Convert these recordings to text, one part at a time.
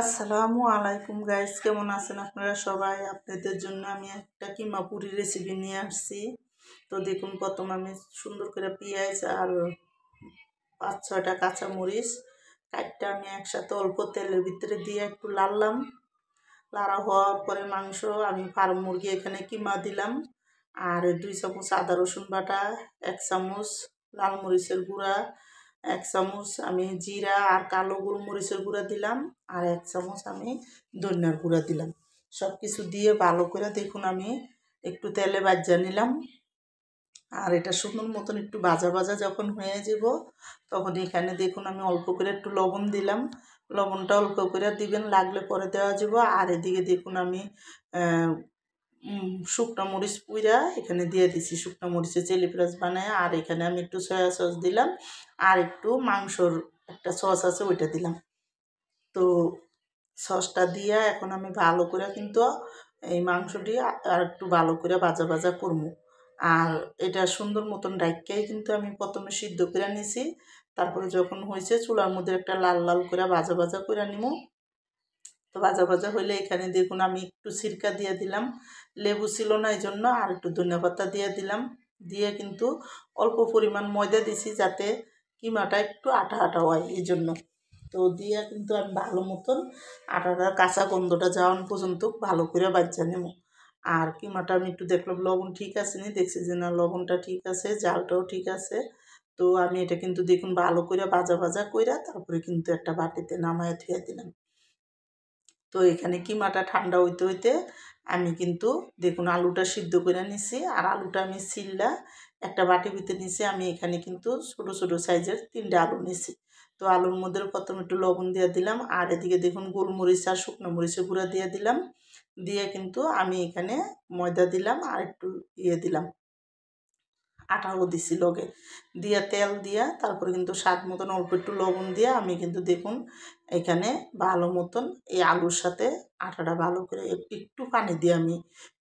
আসসালামু আলাইকুম গাইস, কেমন আছেন আপনারা সবাই? আপনাদের জন্য আমি একটা কিমা পুরি রেসিপি নিয়ে আসছি। তো দেখুন, প্রথম আমি সুন্দর করে পেঁয়াজ আর 5-6টা কাঁচামরিচ কাটটা আমি একসাথে অল্প তেলের ভিতরে দিয়ে একটু লাড়লাম। লাড়া হওয়ার পরে মাংস আমি ফার্ম মুরগি এখানে কিমা দিলাম, আর 2 চামচ আদা রসুন বাটা, 1 চামচ লাল মরিচের গুঁড়া, 1 চামচ আমি জিরা আর কালো গোলমরিচের গুঁড়া দিলাম, আর 1 চামচ আমি ধনিয়ার গুঁড়া দিলাম। সব কিছু দিয়ে ভালো করে দেখুন আমি একটু তেলে ভাজা নিলাম। আর এটা সুন্দর মতন একটু ভাজা ভাজা যখন হয়ে যাব, তখন এখানে দেখুন আমি অল্প করে একটু লবণ দিলাম। লবণটা অল্প করে দিবেন, লাগলে পরে দেওয়া যাব। আর এদিকে দেখুন আমি শুকনো মরিচ পুইরা এখানে দিয়ে দিছি, শুকনো মরিচের চিলি ফ্রাইস বানায়। আর এখানে আমি একটু সয়া সস দিলাম, আর একটু মাংসর একটা সস আছে ওইটা দিলাম। তো সসটা দিয়া এখন আমি ভালো করে কিন্তু এই মাংসটি আর একটু ভালো করে ভাজা ভাজা করবো। আর এটা সুন্দর মতন ডাইকাই কিন্তু আমি প্রথমে সিদ্ধ করে নিছি। তারপরে যখন হয়েছে চুলার মধ্যে একটা লাল লাল করে ভাজা ভাজা করে নিব। তো ভাজা ভাজা হইলে এখানে দেখুন আমি একটু সিরকা দিয়ে দিলাম, লেবু ছিল না এই জন্য, আর একটু ধনিয়া পাতা দিয়ে দিলাম। দিয়ে কিন্তু অল্প পরিমাণ ময়দা দিছি যাতে কিমাটা একটু আঠা আঠা হয় এই জন্য। তো দিয়ে কিন্তু আমি ভালো মতন আটাটার কাঁচা গন্ধটা যাওয়ান পর্যন্ত ভালো করে বাচ্চা নেব। আর কিমাটা আমি একটু দেখলাম লবণ ঠিক আছে নি, দেখছি যে না লবণটা ঠিক আছে, জালটাও ঠিক আছে। তো আমি এটা কিন্তু দেখুন ভালো করে ভাজা ভাজা কইরা তারপরে কিন্তু একটা বাটিতে নামায় থুয়ে দিলাম। তো এখানে কিমাটা ঠান্ডা হইতে হইতে আমি কিন্তু দেখুন আলুটা সিদ্ধ করে নিছি। আর আলুটা আমি ছিললা একটা বাটির ভিতরে নিছি। আমি এখানে কিন্তু ছোটো ছোটো সাইজের 3টা আলু নিছি। তো আলুর মধ্যে প্রথমে একটু লবণ দিয়ে দিলাম, আর এদিকে দেখুন গোলমরিচ আর শুকনো মরিচের গুঁড়া দিয়ে দিলাম। দিয়ে কিন্তু আমি এখানে ময়দা দিলাম, আর একটু দিলাম আটাও দিছি লগে, দিয়া তেল দিয়া তারপরে কিন্তু স্বাদ মতন অল্প একটু লবণ দিয়া আমি কিন্তু দেখুন এখানে ভালো মতন এই আলুর সাথে আটাটা ভালো করে একটু পানি দিয়ে আমি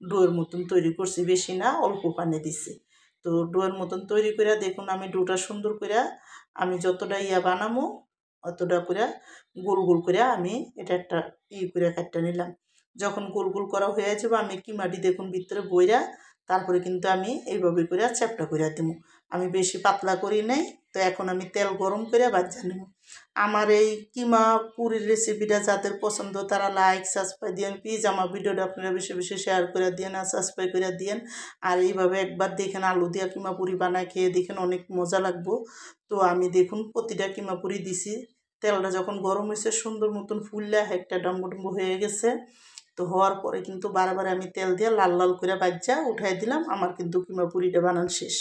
ডোয়ের মতন তৈরি করছি, বেশি না অল্প পানি দিছি। তো ডোয়ের মতন তৈরি করে দেখুন আমি ডোটা সুন্দর করে আমি যতটা বানাবো অতটা করে গোল গোল করে আমি এটা একটা করে কাটটা নিলাম। যখন গোল গোল করা হয়ে যাবে আমি কিমাটি দেখুন ভিতরে বইরা তারপরে কিন্তু আমি এইভাবে করে চ্যাপটা করে দেবো। আমি বেশি পাতলা করি নাই। তো এখন আমি তেল গরম করে ভাজা নেব। আমার এই কিমা পুরির রেসিপিটা যাদের পছন্দ তারা লাইক সাবস্ক্রাইব দিয়েন প্লিজ। আমার ভিডিওটা আপনারা বেশি বেশি শেয়ার করে দিয়েন আর সাবস্ক্রাইব করে দিয়েন। আর এইভাবে একবার দেখেন আলু দিয়া কিমা পুরি বানায় খেয়ে দেখেন, অনেক মজা লাগবো। তো আমি দেখুন প্রতিটা কিমা পুরি দিছি। তেলটা যখন গরম হয়েছে সুন্দর মতন ফুললা একটা ডম্বো ডম্বো হয়ে গেছে। তো হওয়ার পরে কিন্তু বারবার আমি তেল দিয়ে লাল লাল করে ভাজা উঠাই দিলাম। আমার কিন্তু কিমা পুরিটা বানান শেষ।